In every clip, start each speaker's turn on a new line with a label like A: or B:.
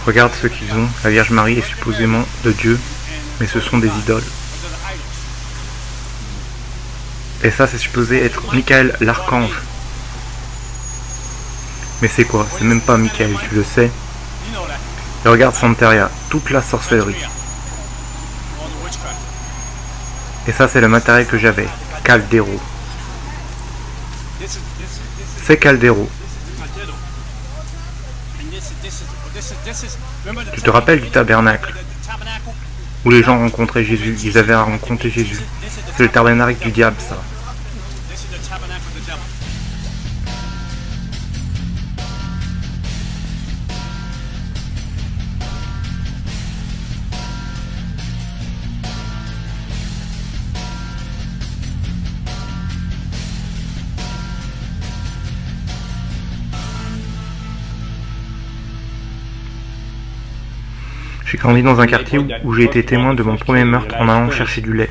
A: Regarde ce qu'ils ont, la Vierge Marie est supposément de Dieu, mais ce sont des idoles. Et ça, c'est supposé être Michael l'archange. Mais c'est quoi? C'est même pas Michael, tu le sais. Et regarde Santeria, toute la sorcellerie. Et ça, c'est le matériel que j'avais, Caldero. C'est Caldero. Tu te rappelles du tabernacle où les gens rencontraient Jésus, ils avaient rencontré Jésus. C'est le tabernacle du diable, ça. J'ai grandi dans un quartier où j'ai été témoin de mon premier meurtre en allant chercher du lait.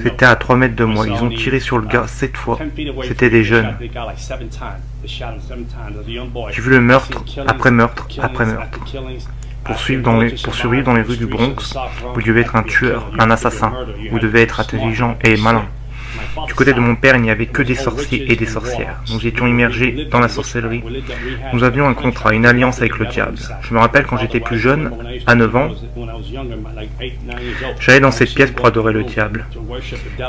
A: C'était à 3 mètres de moi. Ils ont tiré sur le gars 7 fois. C'était des jeunes. J'ai vu le meurtre après meurtre après meurtre. Pour survivre dans les rues du Bronx, vous devez être un tueur, un assassin. Vous devez être intelligent et malin. Du côté de mon père, il n'y avait que des sorciers et des sorcières. Nous étions immergés dans la sorcellerie. Nous avions un contrat, une alliance avec le diable. Je me rappelle quand j'étais plus jeune, à 9 ans, j'allais dans cette pièce pour adorer le diable.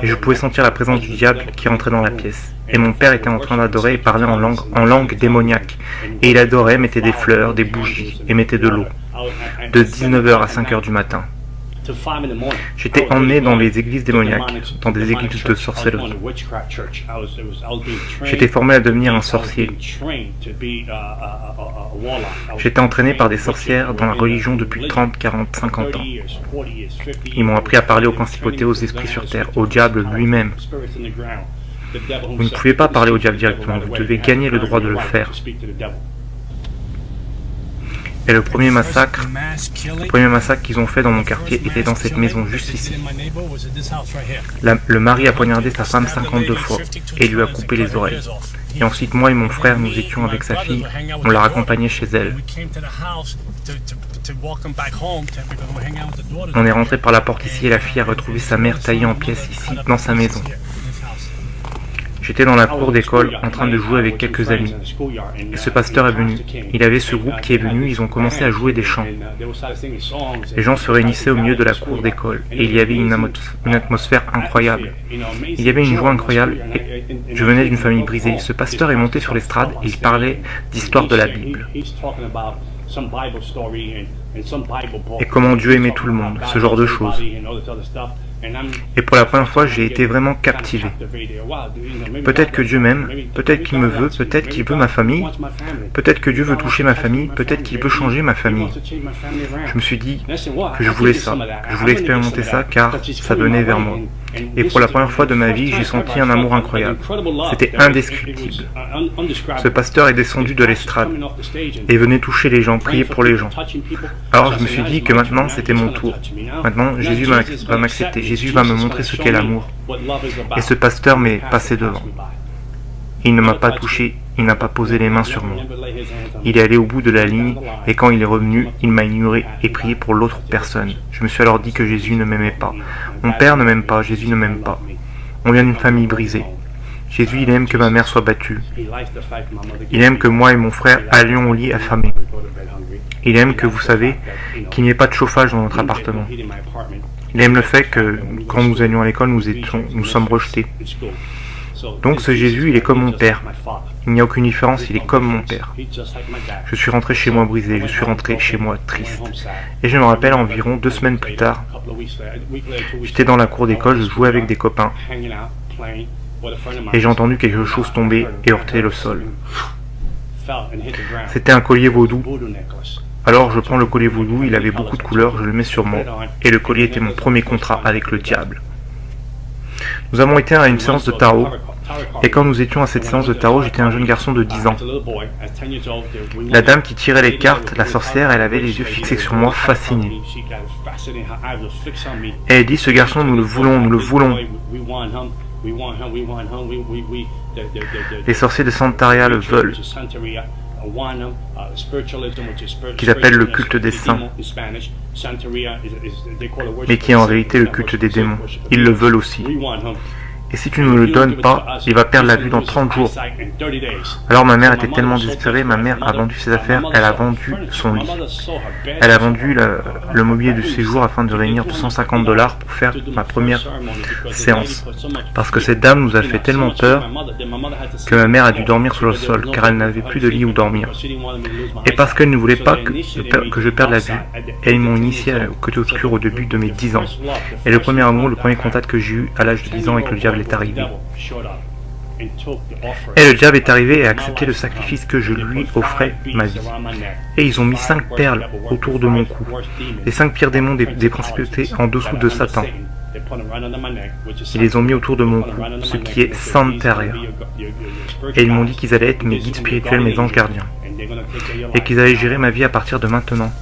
A: Et je pouvais sentir la présence du diable qui rentrait dans la pièce. Et mon père était en train d'adorer et parlait en langue démoniaque. Et il adorait, mettait des fleurs, des bougies et mettait de l'eau. De 19h à 5h du matin. J'étais emmené dans les églises démoniaques, dans des églises de sorcellerie. J'étais formé à devenir un sorcier. J'étais entraîné par des sorcières dans la religion depuis 30, 40, 50 ans. Ils m'ont appris à parler aux principautés, aux esprits sur terre, au diable lui-même. Vous ne pouvez pas parler au diable directement, vous devez gagner le droit de le faire. Et le premier massacre qu'ils ont fait dans mon quartier était dans cette maison, juste ici. Le mari a poignardé sa femme 52 fois et lui a coupé les oreilles. Et ensuite, moi et mon frère, nous étions avec sa fille, on l'a raccompagnée chez elle. On est rentré par la porte ici et la fille a retrouvé sa mère taillée en pièces ici, dans sa maison. J'étais dans la cour d'école en train de jouer avec quelques amis. Et ce pasteur est venu. Il avait ce groupe qui est venu, ils ont commencé à jouer des chants. Les gens se réunissaient au milieu de la cour d'école et il y avait une atmosphère incroyable. Il y avait une joie incroyable et je venais d'une famille brisée. Ce pasteur est monté sur l'estrade et il parlait d'histoire de la Bible. Et comment Dieu aimait tout le monde, ce genre de choses. Et pour la première fois, j'ai été vraiment captivé. Peut-être que Dieu m'aime, peut-être qu'il me veut, peut-être qu'il veut ma famille, peut-être que Dieu veut toucher ma famille, peut-être qu'il veut changer ma famille. Je me suis dit que je voulais ça, que je voulais expérimenter ça car ça venait vers moi. Et pour la première fois de ma vie, j'ai senti un amour incroyable. C'était indescriptible. Ce pasteur est descendu de l'estrade et venait toucher les gens, prier pour les gens. Alors je me suis dit que maintenant c'était mon tour. Maintenant Jésus va m'accepter. Jésus va me montrer ce qu'est l'amour. Et ce pasteur m'est passé devant. Il ne m'a pas touché, il n'a pas posé les mains sur moi. Il est allé au bout de la ligne et quand il est revenu, il m'a ignoré et prié pour l'autre personne. Je me suis alors dit que Jésus ne m'aimait pas. Mon père ne m'aime pas, Jésus ne m'aime pas. On vient d'une famille brisée. Jésus, il aime que ma mère soit battue. Il aime que moi et mon frère allions au lit affamés. Il aime que, vous savez, qu'il n'y ait pas de chauffage dans notre appartement. Il aime le fait que, quand nous allions à l'école, nous sommes rejetés. Donc ce Jésus, il est comme mon père. Il n'y a aucune différence, il est comme mon père. Je suis rentré chez moi brisé, je suis rentré chez moi triste. Et je me rappelle environ 2 semaines plus tard, j'étais dans la cour d'école, je jouais avec des copains. Et j'ai entendu quelque chose tomber et heurter le sol. C'était un collier vaudou. Alors je prends le collier vaudou, il avait beaucoup de couleurs, je le mets sur moi. Et le collier était mon premier contrat avec le diable. Nous avons été à une séance de tarot. Et quand nous étions à cette séance de tarot, j'étais un jeune garçon de 10 ans. La dame qui tirait les cartes, la sorcière, elle avait les yeux fixés sur moi, fascinée. Et elle dit, ce garçon, nous le voulons, nous le voulons. Les sorciers de Santeria le veulent. qu'ils appellent le culte des saints, mais qui est en réalité le culte des démons. Ils le veulent aussi. Et si tu ne me le donnes pas, il va perdre la vue dans 30 jours. Alors ma mère était tellement désespérée, ma mère a vendu ses affaires, elle a vendu son lit. Elle a vendu le mobilier du séjour afin de réunir $250 pour faire ma première séance. Parce que cette dame nous a fait tellement peur que ma mère a dû dormir sur le sol, car elle n'avait plus de lit où dormir. Et parce qu'elle ne voulait pas que je perde la vue, elles m'ont initié au côté obscur au début de mes 10 ans. Et le premier amour, le premier contact que j'ai eu à l'âge de 10 ans avec le diable est arrivé. Et le diable est arrivé et a accepté le sacrifice que je lui offrais, ma vie. Et ils ont mis 5 perles autour de mon cou, les 5 pires démons des principautés en dessous de Satan. Ils les ont mis autour de mon cou, ce qui est Santeria. Et ils m'ont dit qu'ils allaient être mes guides spirituels, mes anges gardiens, et qu'ils allaient gérer ma vie à partir de maintenant.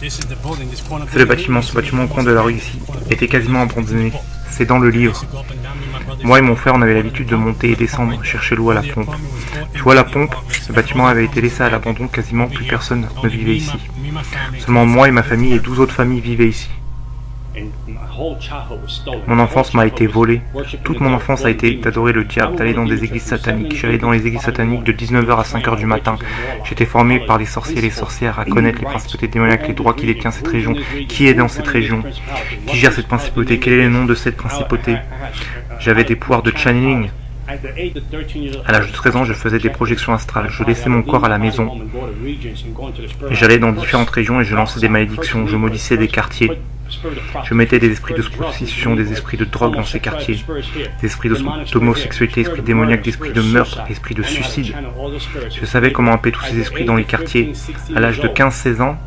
A: C'est le bâtiment, ce bâtiment au coin de la rue ici, était quasiment abandonné. C'est dans le livre. Moi et mon frère, on avait l'habitude de monter et descendre, chercher l'eau à la pompe. Tu vois la pompe, ce bâtiment avait été laissé à l'abandon, quasiment plus personne ne vivait ici. Seulement moi et ma famille et 12 autres familles vivaient ici. Mon enfance m'a été volée. Toute mon enfance a été d'adorer le diable, d'aller dans des églises sataniques. J'allais dans les églises sataniques de 19h à 5h du matin. J'étais formé par les sorciers et les sorcières à connaître les principautés démoniaques, les droits qui détient cette région, qui est dans cette région, qui gère cette principauté, quel est le nom de cette principauté. J'avais des pouvoirs de channeling. À l'âge de 13 ans, je faisais des projections astrales. Je laissais mon corps à la maison. J'allais dans différentes régions et je lançais des malédictions. Je maudissais des quartiers. Je mettais des esprits de prostitution, des esprits de drogue dans ces quartiers, des esprits d'homosexualité, esprits démoniaques, des esprits de meurtre, des esprits de suicide. Je savais comment appeler tous ces esprits dans les quartiers. À l'âge de 15-16 ans,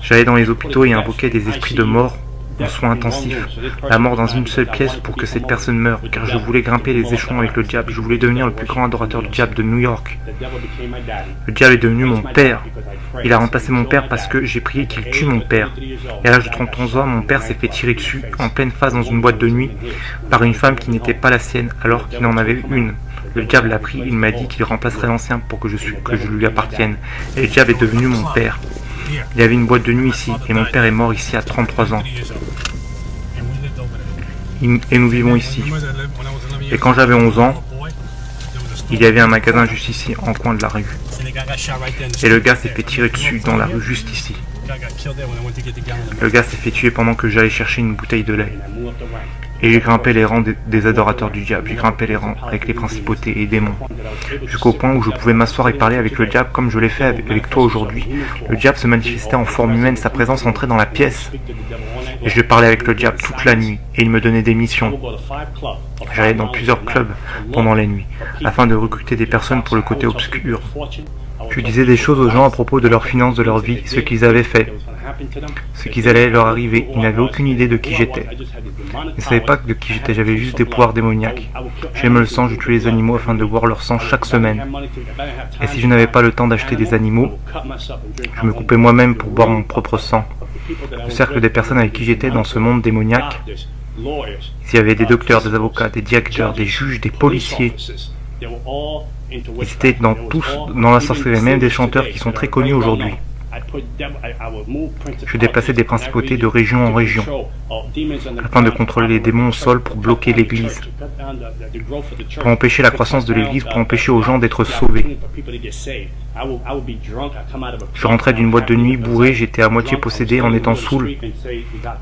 A: j'allais dans les hôpitaux et invoquais des esprits de mort en soins intensifs, la mort dans une seule pièce pour que cette personne meure, car je voulais grimper les échelons avec le diable, je voulais devenir le plus grand adorateur du diable de New York. Le diable est devenu mon père. Il a remplacé mon père parce que j'ai prié qu'il tue mon père. Et à l'âge de 31 ans, mon père s'est fait tirer dessus en pleine phase dans une boîte de nuit par une femme qui n'était pas la sienne alors qu'il en avait une. Le diable l'a pris, il m'a dit qu'il remplacerait l'ancien pour que je lui appartienne. Et le diable est devenu mon père. Il y avait une boîte de nuit ici, et mon père est mort ici à 33 ans. Et nous vivons ici. Et quand j'avais 11 ans, il y avait un magasin juste ici, en coin de la rue. Et le gars s'est fait tirer dessus dans la rue juste ici. Le gars s'est fait tuer pendant que j'allais chercher une bouteille de lait. Et j'ai grimpé les rangs des adorateurs du diable, j'ai grimpé les rangs avec les principautés et démons, jusqu'au point où je pouvais m'asseoir et parler avec le diable comme je l'ai fait avec toi aujourd'hui. Le diable se manifestait en forme humaine, sa présence entrait dans la pièce. Et je parlais avec le diable toute la nuit, et il me donnait des missions. J'allais dans plusieurs clubs pendant la nuit, afin de recruter des personnes pour le côté obscur. Je disais des choses aux gens à propos de leurs finances, de leur vie, ce qu'ils avaient fait, ce qui allait leur arriver. Ils n'avaient aucune idée de qui j'étais. Ils ne savaient pas de qui j'étais, j'avais juste des pouvoirs démoniaques. J'aimais le sang, je tuais les animaux afin de boire leur sang chaque semaine. Et si je n'avais pas le temps d'acheter des animaux, je me coupais moi-même pour boire mon propre sang. Le cercle des personnes avec qui j'étais dans ce monde démoniaque, il y avait des docteurs, des avocats, des directeurs, des juges, des policiers. Ils étaient dans la sorcellerie, même des chanteurs qui sont très connus aujourd'hui. Je déplaçais des principautés de région en région, afin de contrôler les démons au sol pour bloquer l'église, pour empêcher la croissance de l'église, pour empêcher aux gens d'être sauvés. Je rentrais d'une boîte de nuit bourré, j'étais à moitié possédé en étant saoul.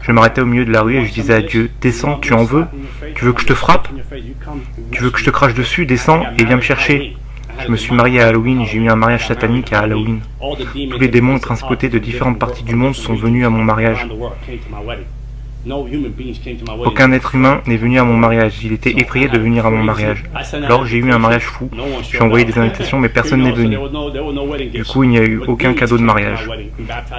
A: Je m'arrêtais au milieu de la rue et je disais à Dieu, descends, tu en veux? Tu veux que je te frappe? Tu veux que je te crache dessus? Descends et viens me chercher. Je me suis marié à Halloween, j'ai eu un mariage satanique à Halloween. Tous les démons et principautés de différentes parties du monde sont venus à mon mariage. Aucun être humain n'est venu à mon mariage, il était effrayé de venir à mon mariage. Alors j'ai eu un mariage fou, j'ai envoyé des invitations mais personne n'est venu. Du coup il n'y a eu aucun cadeau de mariage.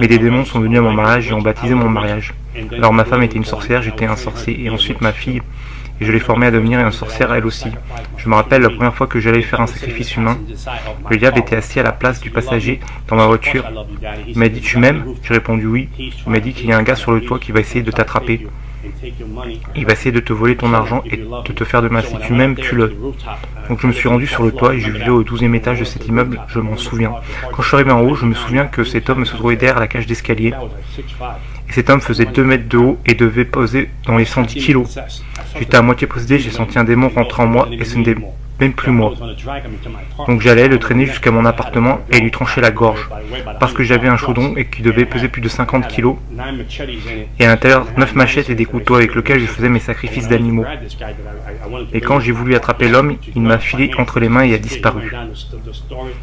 A: Mais des démons sont venus à mon mariage et ont baptisé mon mariage. Alors ma femme était une sorcière, j'étais un sorcier et ensuite ma fille. Et je l'ai formée à devenir une sorcière elle aussi. Je me rappelle la première fois que j'allais faire un sacrifice humain. Le diable était assis à la place du passager dans ma voiture. Il m'a dit « Tu m'aimes ?» J'ai répondu « Oui ». Il m'a dit qu'il y a un gars sur le toit qui va essayer de t'attraper. Il va essayer de te voler ton argent et de te faire de mal. Si tu m'aimes, tue-le. Donc je me suis rendu sur le toit et je vivais au 12e étage de cet immeuble, je m'en souviens. Quand je suis arrivé en haut, je me souviens que cet homme se trouvait derrière la cage d'escalier. Et cet homme faisait 2 mètres de haut et devait peser dans les 110 kilos. J'étais à moitié possédé, j'ai senti un démon rentrer en moi et ce n'était même plus moi. Donc j'allais le traîner jusqu'à mon appartement et lui trancher la gorge. Parce que j'avais un chaudron et qui devait peser plus de 50 kilos. Et à l'intérieur, 9 machettes et des couteaux avec lesquels je faisais mes sacrifices d'animaux. Et quand j'ai voulu attraper l'homme, il m'a filé entre les mains et a disparu.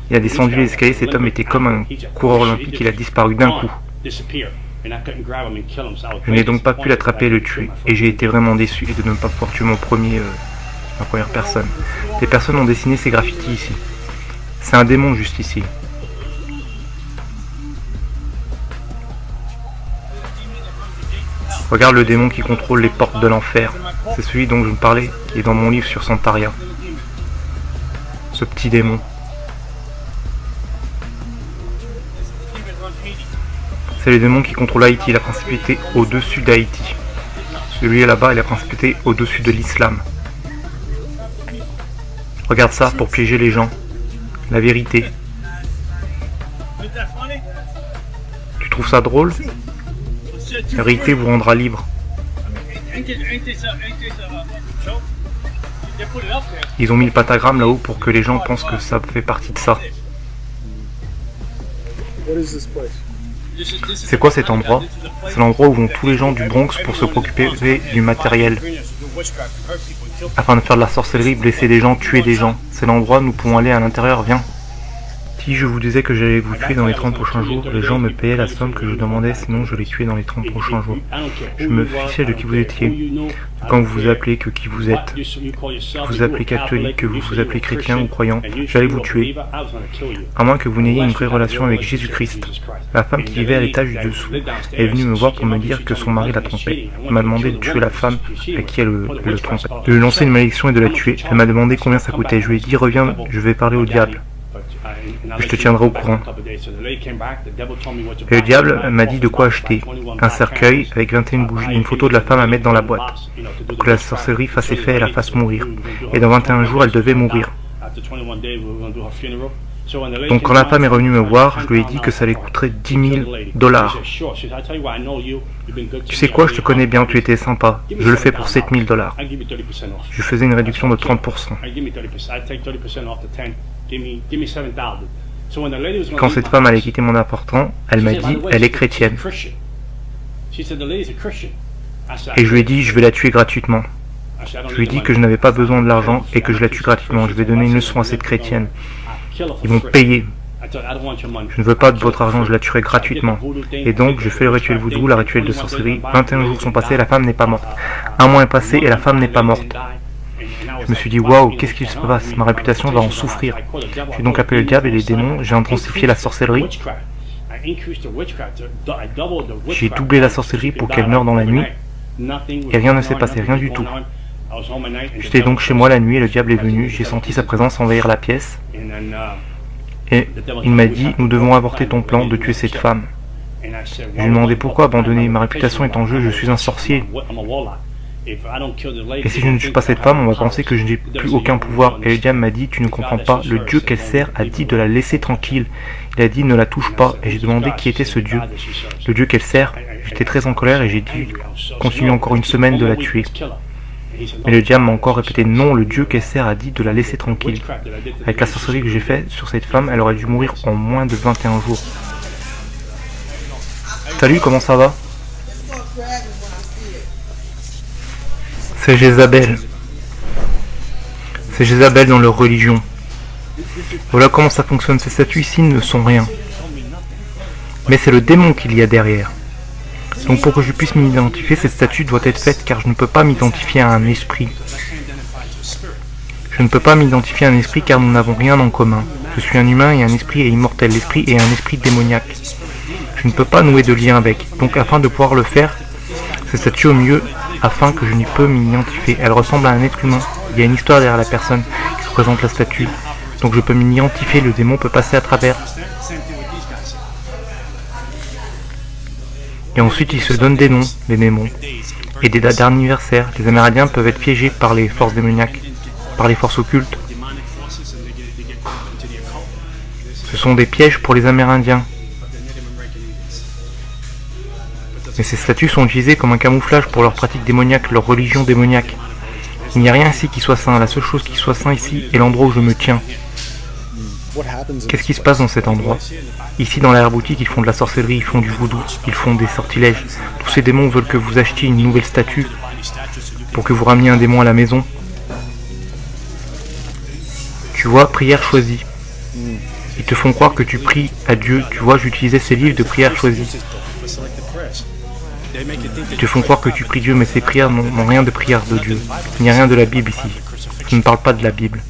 A: Il a descendu les escaliers, cet homme était comme un coureur olympique, il a disparu d'un coup. Je n'ai donc pas pu l'attraper et le tuer, et j'ai été vraiment déçu de ne pas pouvoir tuer ma première personne. Des personnes ont dessiné ces graffitis ici. C'est un démon juste ici. Regarde le démon qui contrôle les portes de l'enfer. C'est celui dont je vous parlais, qui est dans mon livre sur Santaria. Ce petit démon. C'est le démon qui contrôle Haïti, la principauté au-dessus d'Haïti. Celui là-bas est la principauté au-dessus de l'islam. Regarde ça pour piéger les gens. La vérité. Tu trouves ça drôle? La vérité vous rendra libre. Ils ont mis le pentagramme là-haut pour que les gens pensent que ça fait partie de ça. C'est quoi cet endroit? C'est l'endroit où vont tous les gens du Bronx pour se préoccuper du matériel. Afin de faire de la sorcellerie, blesser des gens, tuer des gens. C'est l'endroit où nous pouvons aller à l'intérieur, viens. Si je vous disais que j'allais vous tuer dans les 30 prochains jours, les gens me payaient la somme que je demandais, sinon je les tuais dans les 30 prochains jours. Je me fichais de qui vous étiez, de quand vous vous appelez, que qui vous êtes. Que vous appelez catholique, que vous vous appelez chrétien ou croyant, j'allais vous tuer. À moins que vous n'ayez une vraie relation avec Jésus-Christ. La femme qui vivait à l'étage du dessous est venue me voir pour me dire que son mari la trompait. Elle m'a demandé de tuer la femme à qui elle le trompait. De lui lancer une malédiction et de la tuer. Elle m'a demandé combien ça coûtait. Je lui ai dit, reviens, je vais parler au diable. Je te tiendrai au courant. Et le diable m'a dit de quoi acheter. Un cercueil avec 21 bougies et une photo de la femme à mettre dans la boîte. Pour que la sorcellerie fasse effet et la fasse mourir. Et dans 21 jours, elle devait mourir. Donc quand la femme est revenue me voir, je lui ai dit que ça lui coûterait 10 000 $. Tu sais quoi, je te connais bien, tu étais sympa. Je le fais pour 7 000 $. Je faisais une réduction de 30%. Quand cette femme allait quitter mon appartement, elle m'a dit, elle est chrétienne. Et je lui ai dit, je vais la tuer gratuitement. Je lui ai dit que je n'avais pas besoin de l'argent et que je la tue gratuitement. Je vais donner une leçon à cette chrétienne. Ils vont payer. Je ne veux pas de votre argent, je la tuerai gratuitement. Et donc, je fais le rituel voodoo, la rituel de sorcellerie. 21 jours sont passés, la femme n'est pas morte. Un mois est passé et la femme n'est pas morte. Je me suis dit, waouh, qu'est-ce qui se passe? Ma réputation va en souffrir. J'ai donc appelé le diable et les démons, j'ai intensifié la sorcellerie. J'ai doublé la sorcellerie pour qu'elle meure dans la nuit. Et rien ne s'est passé, rien du tout. J'étais donc chez moi la nuit et le diable est venu. J'ai senti sa présence envahir la pièce. Et il m'a dit, nous devons avorter ton plan de tuer cette femme. Je lui ai demandé pourquoi abandonner. Ma réputation est en jeu, je suis un sorcier. Et si je ne tue pas cette femme, on va penser que je n'ai plus aucun pouvoir. Et le diable m'a dit, tu ne comprends pas, le Dieu qu'elle sert a dit de la laisser tranquille. Il a dit, ne la touche pas. Et j'ai demandé qui était ce Dieu. Le Dieu qu'elle sert. J'étais très en colère et j'ai dit, continue encore une semaine de la tuer. Mais le diable m'a encore répété, non, le Dieu qu'elle sert a dit de la laisser tranquille. Avec la sorcellerie que j'ai faite sur cette femme, elle aurait dû mourir en moins de 21 jours. Salut, comment ça va? C'est Jézabel. C'est Jézabel dans leur religion. Voilà comment ça fonctionne. Ces statues ici ne sont rien. Mais c'est le démon qu'il y a derrière. Donc pour que je puisse m'identifier, cette statue doit être faite car je ne peux pas m'identifier à un esprit. Je ne peux pas m'identifier à un esprit car nous n'avons rien en commun. Je suis un humain et un esprit est immortel. L'esprit est un esprit démoniaque. Je ne peux pas nouer de lien avec. Donc afin de pouvoir le faire, cette statue au mieux, afin que je n'y peux m'identifier. Elle ressemble à un être humain. Il y a une histoire derrière la personne qui représente la statue. Donc je peux m'identifier, le démon peut passer à travers. Et ensuite ils se donnent des noms, les démons. et des dates d'anniversaire. Les Amérindiens peuvent être piégés par les forces démoniaques, par les forces occultes. Ce sont des pièges pour les Amérindiens. Mais ces statues sont utilisées comme un camouflage pour leurs pratiques démoniaques, leur religion démoniaque. Il n'y a rien ici qui soit saint. La seule chose qui soit saint ici est l'endroit où je me tiens. Qu'est-ce qui se passe dans cet endroit? Ici, dans l'arrière-boutique, ils font de la sorcellerie, ils font du voodoo, ils font des sortilèges. Tous ces démons veulent que vous achetiez une nouvelle statue pour que vous rameniez un démon à la maison. Tu vois, prière choisie. Ils te font croire que tu pries à Dieu. Tu vois, j'utilisais ces livres de prière choisie. Ils te font croire que tu pries Dieu, mais ces prières n'ont rien de prière de Dieu. Il n'y a rien de la Bible ici. Je ne parle pas de la Bible.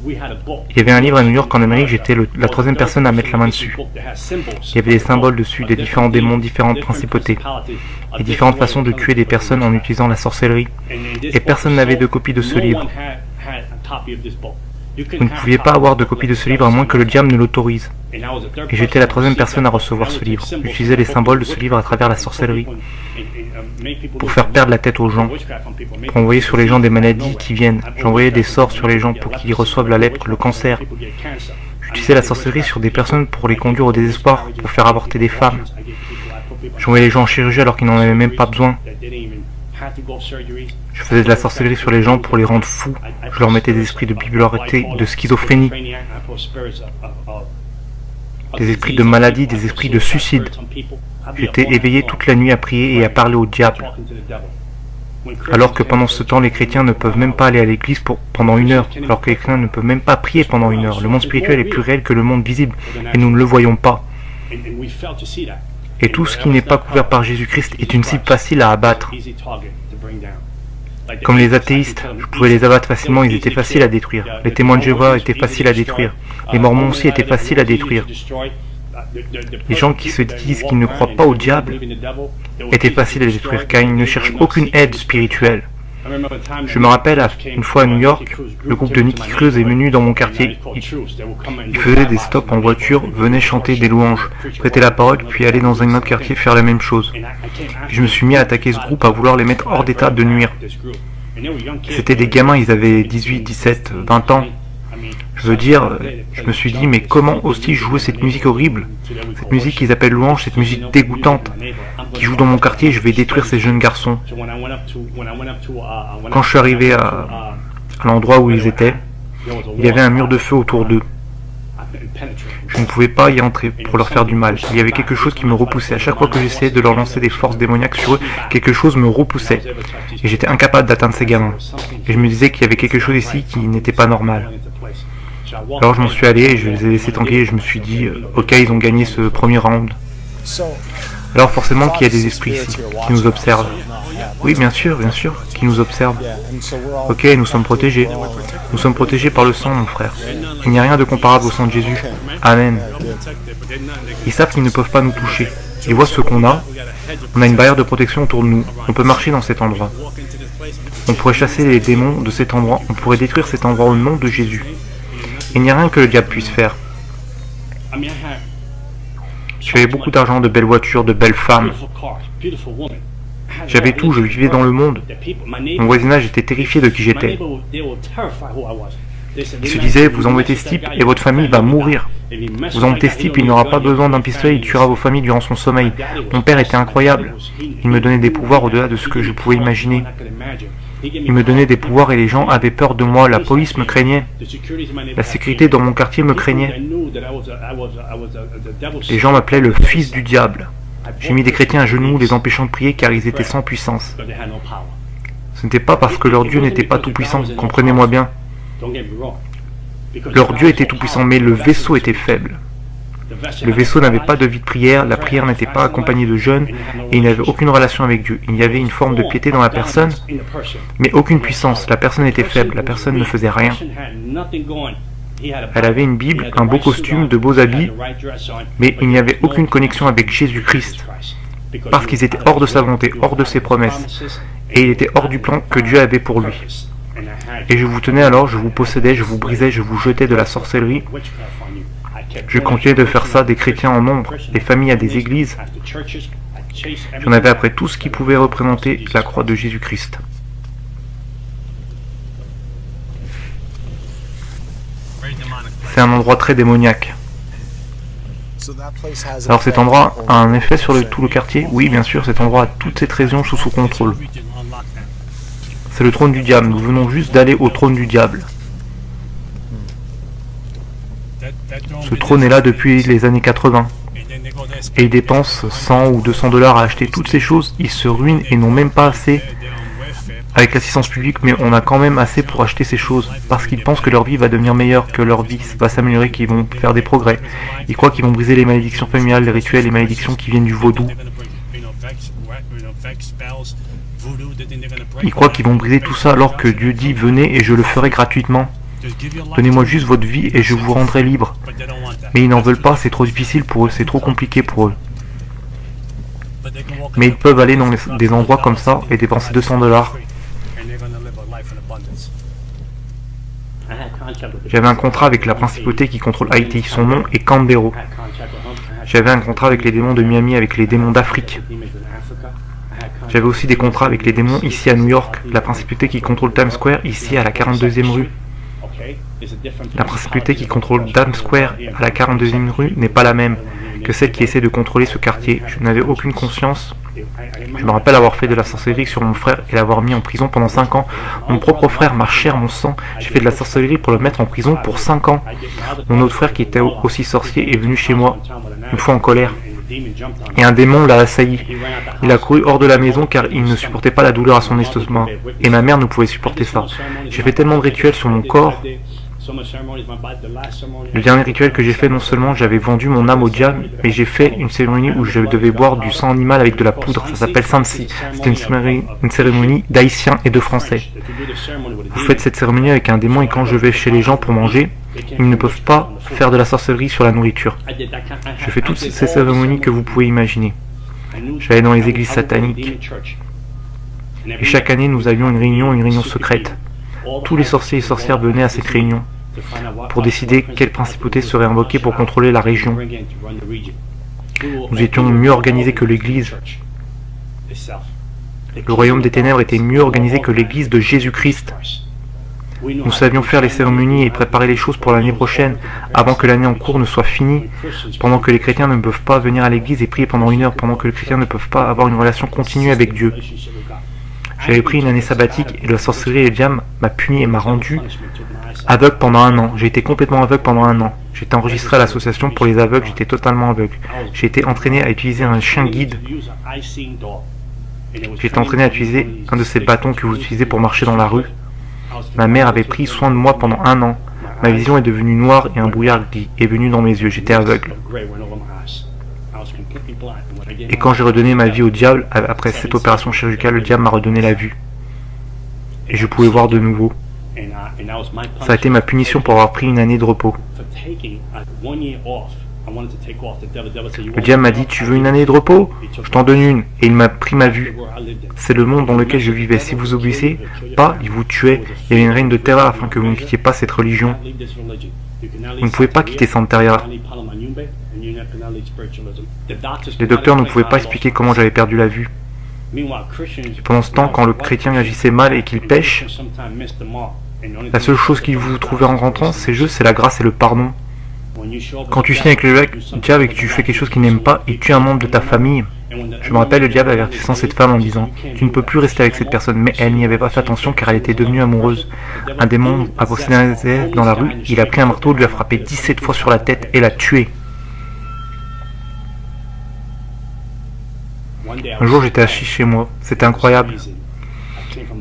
A: Il y avait un livre à New York en Amérique, j'étais la troisième personne à mettre la main dessus. Il y avait des symboles dessus, des différents démons, différentes principautés, et différentes façons de tuer des personnes en utilisant la sorcellerie. Et personne n'avait de copie de ce livre. Vous ne pouviez pas avoir de copie de ce livre à moins que le diable ne l'autorise. Et j'étais la troisième personne à recevoir ce livre. J'utilisais les symboles de ce livre à travers la sorcellerie, pour faire perdre la tête aux gens, pour envoyer sur les gens des maladies qui viennent. J'envoyais des sorts sur les gens pour qu'ils reçoivent la lèpre, le cancer. J'utilisais la sorcellerie sur des personnes pour les conduire au désespoir, pour faire avorter des femmes. J'envoyais les gens en chirurgie alors qu'ils n'en avaient même pas besoin. Je faisais de la sorcellerie sur les gens pour les rendre fous. Je leur mettais des esprits de bipolarité, de schizophrénie, des esprits de maladie, des esprits de suicide. J'étais éveillé toute la nuit à prier et à parler au diable. Alors que pendant ce temps, les chrétiens ne peuvent même pas aller à l'église pendant 1 heure. Alors que les chrétiens ne peuvent même pas prier pendant 1 heure. Le monde spirituel est plus réel que le monde visible. Et nous ne le voyons pas. Et tout ce qui n'est pas couvert par Jésus-Christ est une cible facile à abattre. Comme les athéistes, je pouvais les abattre facilement, ils étaient faciles à détruire. Les témoins de Jéhovah étaient faciles à détruire. Les mormons aussi étaient faciles à détruire. Les gens qui se disent qu'ils ne croient pas au diable étaient faciles à détruire, car ils ne cherchent aucune aide spirituelle. Je me rappelle, une fois à New York, le groupe de Nicky Cruz est venu dans mon quartier. Ils faisaient des stops en voiture, venaient chanter des louanges, prêter la parole, puis aller dans un autre quartier faire la même chose. Je me suis mis à attaquer ce groupe, à vouloir les mettre hors d'état de nuire. C'était des gamins, ils avaient 18, 17, 20 ans. Je veux dire, je me suis dit, mais comment osent-ils jouer cette musique horrible? Cette musique qu'ils appellent louange, cette musique dégoûtante, qui joue dans mon quartier, je vais détruire ces jeunes garçons. Quand je suis arrivé à l'endroit où ils étaient, il y avait un mur de feu autour d'eux. Je ne pouvais pas y entrer pour leur faire du mal. Il y avait quelque chose qui me repoussait. À chaque fois que j'essayais de leur lancer des forces démoniaques sur eux, quelque chose me repoussait. Et j'étais incapable d'atteindre ces gamins. Et je me disais qu'il y avait quelque chose ici qui n'était pas normal. Alors je m'en suis allé et je les ai laissés tranquilles et je me suis dit, ok, ils ont gagné ce premier round. Alors forcément qu'il y a des esprits ici, qui nous observent. Oui, bien sûr, qui nous observent. Ok, nous sommes protégés. Nous sommes protégés par le sang, mon frère. Il n'y a rien de comparable au sang de Jésus. Amen. Ils savent qu'ils ne peuvent pas nous toucher. Ils voient ce qu'on a. On a une barrière de protection autour de nous. On peut marcher dans cet endroit. On pourrait chasser les démons de cet endroit. On pourrait détruire cet endroit au nom de Jésus. Il n'y a rien que le diable puisse faire. J'avais beaucoup d'argent, de belles voitures, de belles femmes. J'avais tout, je vivais dans le monde. Mon voisinage était terrifié de qui j'étais. Ils se disaient, vous embêtez ce type et votre famille va mourir. Vous embêtez ce type, il n'aura pas besoin d'un pistolet, il tuera vos familles durant son sommeil. Mon père était incroyable. Il me donnait des pouvoirs au-delà de ce que je pouvais imaginer. Il me donnait des pouvoirs et les gens avaient peur de moi, la police me craignait. La sécurité dans mon quartier me craignait. Les gens m'appelaient le fils du diable. J'ai mis des chrétiens à genoux, les empêchant de prier car ils étaient sans puissance. Ce n'était pas parce que leur Dieu n'était pas tout puissant, comprenez-moi bien. Leur Dieu était tout puissant, mais le vaisseau était faible. Le vaisseau n'avait pas de vie de prière, la prière n'était pas accompagnée de jeûne, et il n'avait aucune relation avec Dieu. Il y avait une forme de piété dans la personne, mais aucune puissance. La personne était faible, la personne ne faisait rien. Elle avait une Bible, un beau costume, de beaux habits, mais il n'y avait aucune connexion avec Jésus-Christ, parce qu'ils étaient hors de sa volonté, hors de ses promesses, et il était hors du plan que Dieu avait pour lui. Et je vous tenais alors, je vous possédais, je vous brisais, je vous jetais de la sorcellerie. Je continuais de faire ça, des chrétiens en nombre, des familles à des églises. J'en avais après tout ce qui pouvait représenter la croix de Jésus-Christ. C'est un endroit très démoniaque. Alors cet endroit a un effet sur tout le quartier? Oui, bien sûr, cet endroit a toute cette région sous son contrôle. C'est le trône du diable, nous venons juste d'aller au trône du diable. Ce trône est là depuis les années 80. Et ils dépensent 100 ou 200 $ à acheter toutes ces choses, ils se ruinent et n'ont même pas assez avec l'assistance publique, mais on a quand même assez pour acheter ces choses, parce qu'ils pensent que leur vie va devenir meilleure, que leur vie va s'améliorer, qu'ils vont faire des progrès. Ils croient qu'ils vont briser les malédictions familiales, les rituels, les malédictions qui viennent du vaudou. Ils croient qu'ils vont briser tout ça alors que Dieu dit « Venez et je le ferai gratuitement. Donnez-moi juste votre vie et je vous rendrai libre. » Mais ils n'en veulent pas, c'est trop difficile pour eux, c'est trop compliqué pour eux. Mais ils peuvent aller dans des endroits comme ça et dépenser 200 $. J'avais un contrat avec la principauté qui contrôle Haïti, son nom est Canberra. J'avais un contrat avec les démons de Miami, avec les démons d'Afrique. J'avais aussi des contrats avec les démons ici à New York, la principauté qui contrôle Times Square ici à la 42e rue. La principauté qui contrôle Times Square à la 42e rue n'est pas la même que celle qui essaie de contrôler ce quartier. Je n'avais aucune conscience. Je me rappelle avoir fait de la sorcellerie sur mon frère et l'avoir mis en prison pendant 5 ans. Mon propre frère, ma chair, mon sang. J'ai fait de la sorcellerie pour le mettre en prison pour 5 ans. Mon autre frère, qui était aussi sorcier, est venu chez moi, une fois en colère. Et un démon l'a assailli. Il a couru hors de la maison car il ne supportait pas la douleur à son estomac. Et ma mère ne pouvait supporter ça. J'ai fait tellement de rituels sur mon corps. Le dernier rituel que j'ai fait, non seulement j'avais vendu mon âme au diable, mais j'ai fait une cérémonie où je devais boire du sang animal avec de la poudre. Ça s'appelle Sansi. C'est une cérémonie d'Haïtiens et de Français. Vous faites cette cérémonie avec un démon et quand je vais chez les gens pour manger, ils ne peuvent pas faire de la sorcellerie sur la nourriture. Je fais toutes ces cérémonies que vous pouvez imaginer. J'allais dans les églises sataniques. Et chaque année, nous avions une réunion secrète. Tous les sorciers et sorcières venaient à cette réunion pour décider quelle principauté serait invoquée pour contrôler la région. Nous étions mieux organisés que l'Église. Le royaume des ténèbres était mieux organisé que l'Église de Jésus-Christ. Nous savions faire les cérémonies et préparer les choses pour l'année prochaine, avant que l'année en cours ne soit finie, pendant que les chrétiens ne peuvent pas venir à l'église et prier pendant 1 heure, pendant que les chrétiens ne peuvent pas avoir une relation continue avec Dieu. J'avais pris une année sabbatique et la sorcellerie et le diable m'a puni et m'a rendu aveugle pendant 1 an. J'ai été complètement aveugle pendant 1 an. J'étais enregistré à l'association pour les aveugles, j'étais totalement aveugle. J'ai été entraîné à utiliser un chien guide. J'ai été entraîné à utiliser un de ces bâtons que vous utilisez pour marcher dans la rue. Ma mère avait pris soin de moi pendant 1 an. Ma vision est devenue noire et un brouillard est venu dans mes yeux. J'étais aveugle. Et quand j'ai redonné ma vie au diable, après cette opération chirurgicale, le diable m'a redonné la vue. Et je pouvais voir de nouveau. Ça a été ma punition pour avoir pris 1 année de repos. Le diable m'a dit, tu veux 1 année de repos? Je t'en donne une. Et il m'a pris ma vue. C'est le monde dans lequel je vivais. Si vous obéissez pas, il vous tuait. Il y avait une règne de terreur afin que vous ne quittiez pas cette religion. Vous ne pouvez pas quitter Santeria. Les docteurs ne pouvaient pas expliquer comment j'avais perdu la vue. Et pendant ce temps, quand le chrétien agissait mal et qu'il pêche, la seule chose qu'il vous trouvait en rentrant, c'est la grâce et le pardon. Quand tu signes avec le diable et que tu fais quelque chose qu'il n'aime pas, il tue un membre de ta famille. Je me rappelle le diable avertissant cette femme en disant « Tu ne peux plus rester avec cette personne », mais elle n'y avait pas fait attention car elle était devenue amoureuse. Un démon a possédé un zèbre dans la rue, il a pris un marteau, lui a frappé 17 fois sur la tête et l'a tué. Un jour j'étais assis chez moi, c'était incroyable.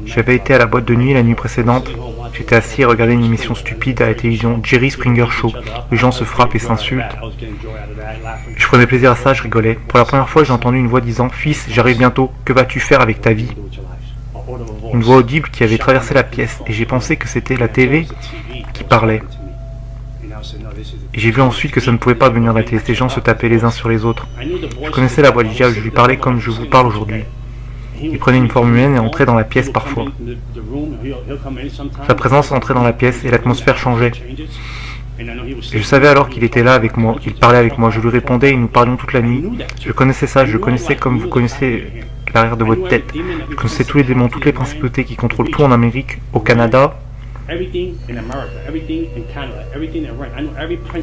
A: J'avais été à la boîte de nuit la nuit précédente. J'étais assis et regardais une émission stupide à la télévision, Jerry Springer Show. Les gens se frappent et s'insultent. Je prenais plaisir à ça, je rigolais. Pour la première fois, j'ai entendu une voix disant « Fils, j'arrive bientôt, que vas-tu faire avec ta vie ?» Une voix audible qui avait traversé la pièce, et j'ai pensé que c'était la TV qui parlait. Et j'ai vu ensuite que ça ne pouvait pas venir de la télé, ces gens se tapaient les uns sur les autres. Je connaissais la voix du diable, je lui parlais comme je vous parle aujourd'hui. Il prenait une forme humaine et entrait dans la pièce parfois. Sa présence entrait dans la pièce et l'atmosphère changeait. Et je savais alors qu'il était là avec moi, il parlait avec moi, je lui répondais et nous parlions toute la nuit. Je connaissais ça, je connaissais comme vous connaissez l'arrière de votre tête. Je connaissais tous les démons, toutes les principautés qui contrôlent tout en Amérique, au Canada.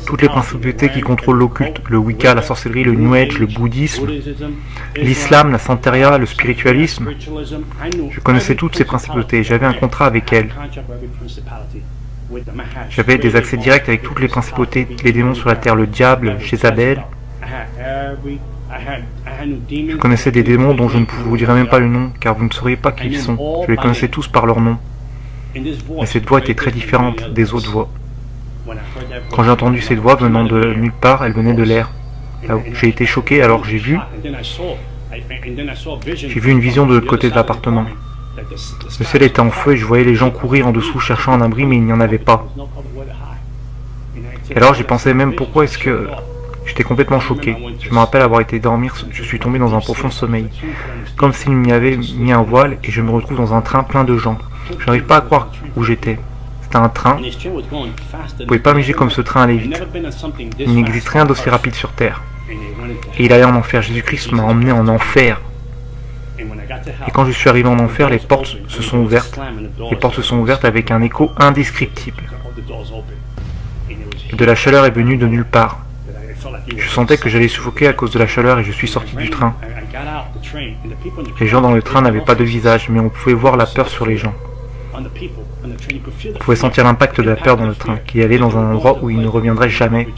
A: Toutes les principautés qui contrôlent l'occulte, le Wicca, la sorcellerie, le New Age, le bouddhisme, l'islam, la santeria, le spiritualisme. Je connaissais toutes ces principautés, j'avais un contrat avec elles. J'avais des accès directs avec toutes les principautés, les démons sur la terre, le diable, Jézabel. Je connaissais des démons dont je ne vous dirai même pas le nom, car vous ne sauriez pas qui ils sont. Je les connaissais tous par leur nom. Mais cette voix était très différente des autres voix. Quand j'ai entendu cette voix venant de nulle part, elle venait de l'air. J'ai été choqué, alors j'ai vu une vision de l'autre côté de l'appartement. Le ciel était en feu et je voyais les gens courir en dessous cherchant un abri, mais il n'y en avait pas. Et alors j'ai pensé même pourquoi est-ce que... J'étais complètement choqué. Je me rappelle avoir été dormir, je suis tombé dans un profond sommeil. Comme s'il m'y avait mis un voile et je me retrouve dans un train plein de gens. Je n'arrive pas à croire où j'étais. C'était un train. Vous ne pouvez pas imaginer comme ce train allait vite. Il n'existe rien d'aussi rapide sur Terre. Et il allait en enfer. Jésus-Christ m'a emmené en enfer. Et quand je suis arrivé en enfer, les portes se sont ouvertes. Les portes se sont ouvertes avec un écho indescriptible. Et de la chaleur est venue de nulle part. Je sentais que j'allais suffoquer à cause de la chaleur et je suis sorti du train. Les gens dans le train n'avaient pas de visage, mais on pouvait voir la peur sur les gens. On pouvait sentir l'impact de la peur dans le train, qui allait dans un endroit où il ne reviendrait jamais.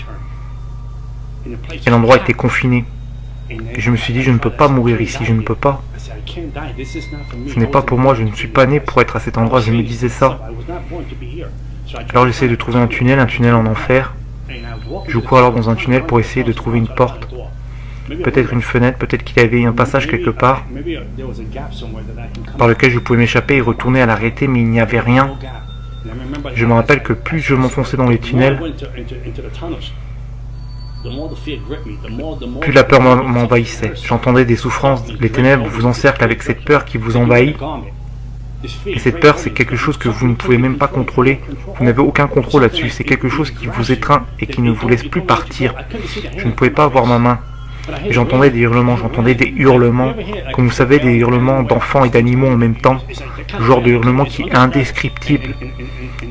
A: Et l'endroit était confiné. Et je me suis dit, je ne peux pas mourir ici, je ne peux pas. Ce n'est pas pour moi, je ne suis pas né pour être à cet endroit, je me disais ça. Alors j'essayais de trouver un tunnel en enfer. Je cours alors dans un tunnel pour essayer de trouver une porte. Peut-être une fenêtre, peut-être qu'il y avait un passage quelque part par lequel je pouvais m'échapper et retourner à l'arrêté, mais il n'y avait rien. Je me rappelle que plus je m'enfonçais dans les tunnels, plus la peur m'envahissait. J'entendais des souffrances, les ténèbres vous encerclent avec cette peur qui vous envahit. Et cette peur, c'est quelque chose que vous ne pouvez même pas contrôler. Vous n'avez aucun contrôle là-dessus. C'est quelque chose qui vous étreint et qui ne vous laisse plus partir. Je ne pouvais pas avoir ma main. Et j'entendais des hurlements, comme vous savez, des hurlements d'enfants et d'animaux en même temps. Le genre de hurlement qui est indescriptible.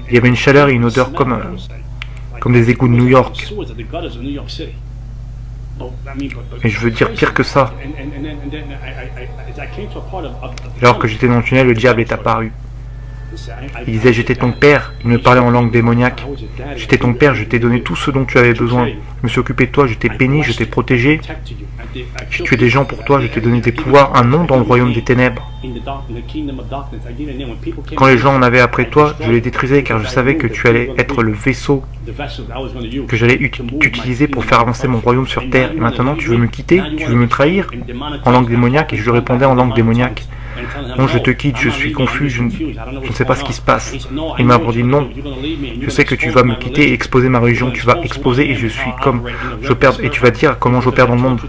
A: Il y avait une chaleur et une odeur comme des égouts de New York. Et je veux dire pire que ça. Alors que j'étais dans le tunnel, le diable est apparu. Il disait, j'étais ton père. Il me parlait en langue démoniaque. J'étais ton père, je t'ai donné tout ce dont tu avais besoin. Je me suis occupé de toi, je t'ai béni, je t'ai protégé. J'ai tué des gens pour toi, je t'ai donné des pouvoirs, un nom dans le royaume des ténèbres. Quand les gens en avaient après toi, je les détruisais car je savais que tu allais être le vaisseau que j'allais utiliser pour faire avancer mon royaume sur terre. Et maintenant tu veux me quitter? Tu veux me trahir? En langue démoniaque, et je lui répondais en langue démoniaque. Non, je te quitte, je suis confus, je ne sais pas ce qui se passe. Il m'a dit non, je sais que tu vas me quitter et exposer ma religion, tu vas exposer et je suis comme j'opère, et tu vas dire comment j'opère dans le monde.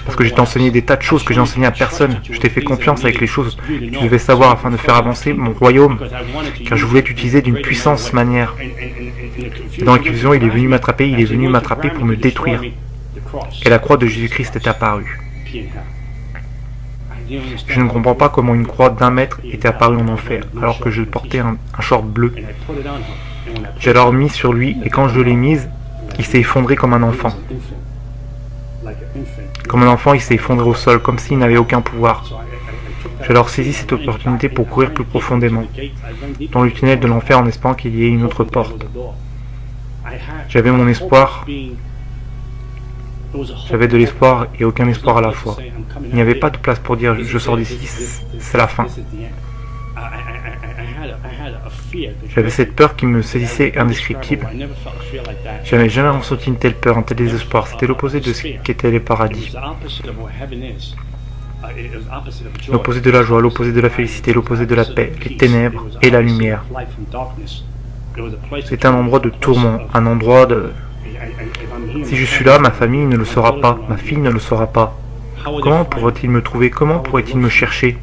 A: Parce que je t'ai enseigné des tas de choses que j'ai enseignées à personne. Je t'ai fait confiance avec les choses que tu devais savoir afin de faire avancer mon royaume, car je voulais t'utiliser d'une puissance manière. Et dans l'inquisition, il est venu m'attraper pour me détruire. Et la croix de Jésus-Christ est apparue. Je ne comprends pas comment une croix d'1 mètre était apparue en enfer, alors que je portais un short bleu. J'ai alors mis sur lui, et quand je l'ai mise, il s'est effondré comme un enfant. Comme un enfant, il s'est effondré au sol, comme s'il n'avait aucun pouvoir. J'ai alors saisi cette opportunité pour courir plus profondément, dans le tunnel de l'enfer en espérant qu'il y ait une autre porte. J'avais mon espoir. J'avais de l'espoir et aucun espoir à la fois. Il n'y avait pas de place pour dire je sors d'ici, c'est la fin. J'avais cette peur qui me saisissait indescriptible. J'avais jamais ressenti une telle peur, un tel désespoir. C'était l'opposé de ce qu'étaient les paradis. L'opposé de la joie, l'opposé de la félicité, l'opposé de la paix, les ténèbres et la lumière. C'est un endroit de tourment, un endroit de... Si je suis là, ma famille ne le saura pas, ma fille ne le saura pas. Comment pourrait-il me trouver? Comment pourrait-il me chercher?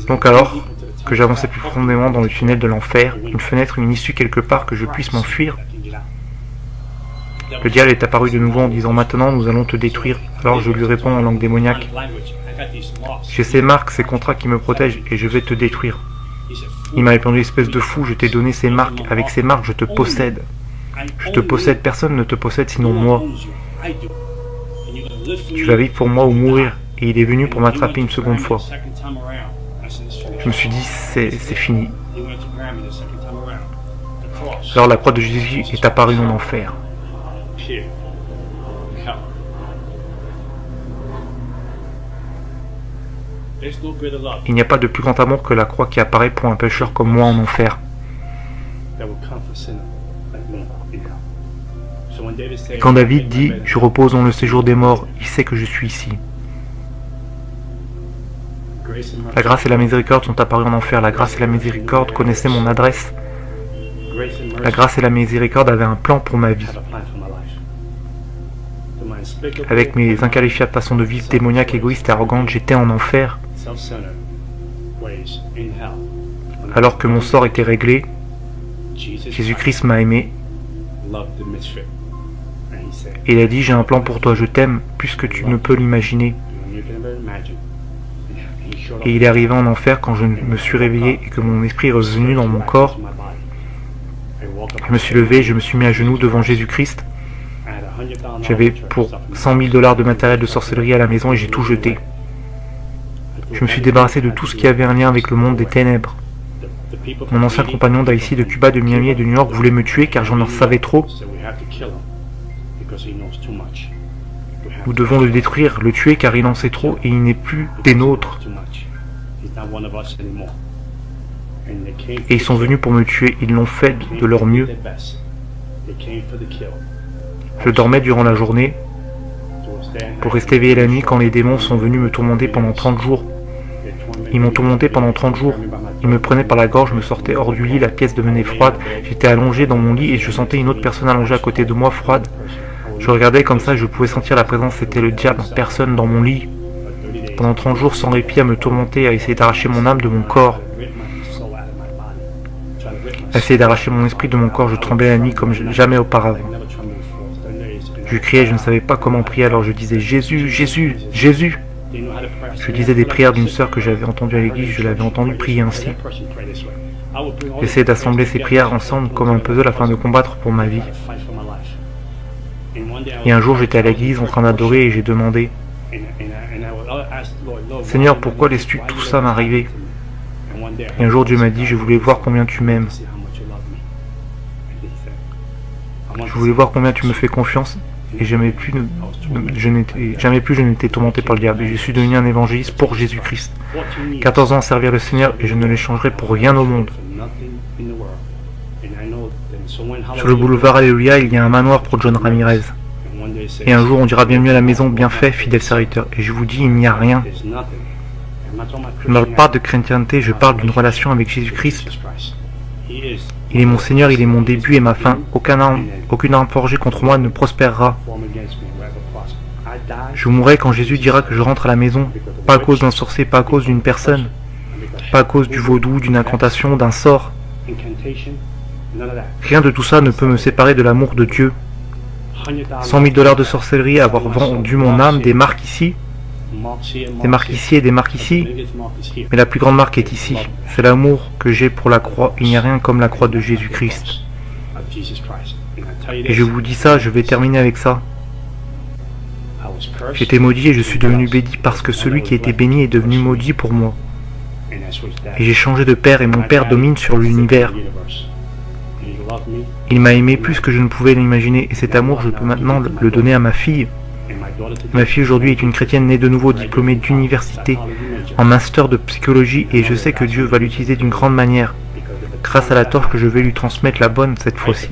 A: Donc alors que j'avançais plus profondément dans le tunnel de l'enfer, une fenêtre, une issue quelque part que je puisse m'enfuir, Le diable est apparu de nouveau en disant « Maintenant, nous allons te détruire ». Alors je lui réponds en langue démoniaque « J'ai ces marques, ces contrats qui me protègent et je vais te détruire ». Il m'a répondu « Espèce de fou, je t'ai donné ces marques. Avec ces marques, je te possède. Je te possède, personne ne te possède sinon moi. Tu vas vivre pour moi ou mourir. » Et il est venu pour m'attraper une seconde fois. Je me suis dit, c'est fini. Alors la croix de Jésus est apparue en enfer. Il n'y a pas de plus grand amour que la croix qui apparaît pour un pécheur comme moi en enfer. Et quand David dit « Je repose dans le séjour des morts », il sait que je suis ici. La grâce et la miséricorde sont apparues en enfer. La grâce et la miséricorde connaissaient mon adresse. La grâce et la miséricorde avaient un plan pour ma vie. Avec mes inqualifiables façons de vivre démoniaques, égoïstes et arrogantes, j'étais en enfer. Alors que mon sort était réglé, Jésus-Christ m'a aimé. Et il a dit, j'ai un plan pour toi, je t'aime plus que tu ne peux l'imaginer. Et il est arrivé en enfer quand je me suis réveillé et que mon esprit est revenu dans mon corps. Je me suis levé, je me suis mis à genoux devant Jésus-Christ. J'avais pour 100 000 $ de matériel de sorcellerie à la maison et j'ai tout jeté. Je me suis débarrassé de tout ce qui avait un lien avec le monde des ténèbres. Mon ancien compagnon d'Haïti, de Cuba, de Miami et de New York voulait me tuer car j'en savais trop. Nous devons le détruire, le tuer car il en sait trop et il n'est plus des nôtres. Et ils sont venus pour me tuer, ils l'ont fait de leur mieux. Je dormais durant la journée pour rester éveillé la nuit quand les démons sont venus me tourmenter pendant 30 jours. Ils m'ont tourmenté pendant 30 jours. Ils me prenaient par la gorge, me sortaient hors du lit, la pièce devenait froide. J'étais allongé dans mon lit et je sentais une autre personne allongée à côté de moi, froide. Je regardais comme ça et je pouvais sentir la présence, c'était le diable en personne dans mon lit. Pendant 30 jours sans répit à me tourmenter, à essayer d'arracher mon âme de mon corps. À essayer d'arracher mon esprit de mon corps, je tremblais la nuit comme jamais auparavant. Je criais, je ne savais pas comment prier, alors je disais « Jésus, Jésus, Jésus !» Je disais des prières d'une sœur que j'avais entendue à l'église, je l'avais entendue prier ainsi. J'essayais d'assembler ces prières ensemble comme un puzzle afin de combattre pour ma vie. Et un jour j'étais à l'église en train d'adorer et j'ai demandé « Seigneur, pourquoi laisses-tu tout ça m'arriver ?» Et un jour Dieu m'a dit « Je voulais voir combien tu m'aimes. Je voulais voir combien tu me fais confiance. » Et jamais plus je n'étais tourmenté par le diable. Et je suis devenu un évangéliste pour Jésus-Christ. 14 ans à servir le Seigneur et je ne l'échangerai pour rien au monde. Sur le boulevard Alléluia, il y a un manoir pour John Ramirez. Et un jour on dira bienvenue à la maison, bien fait, fidèle serviteur. Et je vous dis, il n'y a rien. Je ne parle pas de chrétienté, je parle d'une relation avec Jésus-Christ. Il est mon Seigneur, il est mon début et ma fin. Aucune arme forgée contre moi ne prospérera. Je mourrai quand Jésus dira que je rentre à la maison, pas à cause d'un sorcier, pas à cause d'une personne, pas à cause du vaudou, d'une incantation, d'un sort. Rien de tout ça ne peut me séparer de l'amour de Dieu. 100 000 $ de sorcellerie, avoir vendu mon âme, des marques ici, des marques ici et des marques ici, mais la plus grande marque est ici. C'est l'amour que j'ai pour la croix. Il n'y a rien comme la croix de Jésus-Christ. Et je vous dis ça, je vais terminer avec ça. J'étais maudit et je suis devenu béni parce que celui qui était béni est devenu maudit pour moi. Et j'ai changé de père et mon père domine sur l'univers. Il m'a aimé plus que je ne pouvais l'imaginer et cet amour je peux maintenant le donner à ma fille. Ma fille aujourd'hui est une chrétienne née de nouveau, diplômée d'université, en master de psychologie et je sais que Dieu va l'utiliser d'une grande manière, grâce à la torche que je vais lui transmettre la bonne cette fois-ci.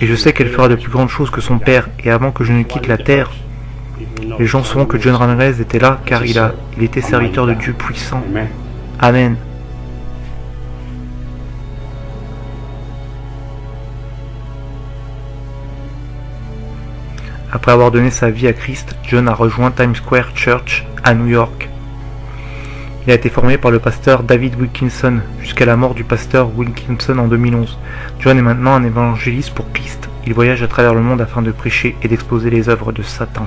A: Et je sais qu'elle fera de plus grandes choses que son père et avant que je ne quitte la terre, les gens sauront que John Ramirez était là car il était serviteur de Dieu puissant. Amen. Après avoir donné sa vie à Christ, John a rejoint Times Square Church à New York. Il a été formé par le pasteur David Wilkinson jusqu'à la mort du pasteur Wilkinson en 2011. John est maintenant un évangéliste pour Christ. Il voyage à travers le monde afin de prêcher et d'exposer les œuvres de Satan.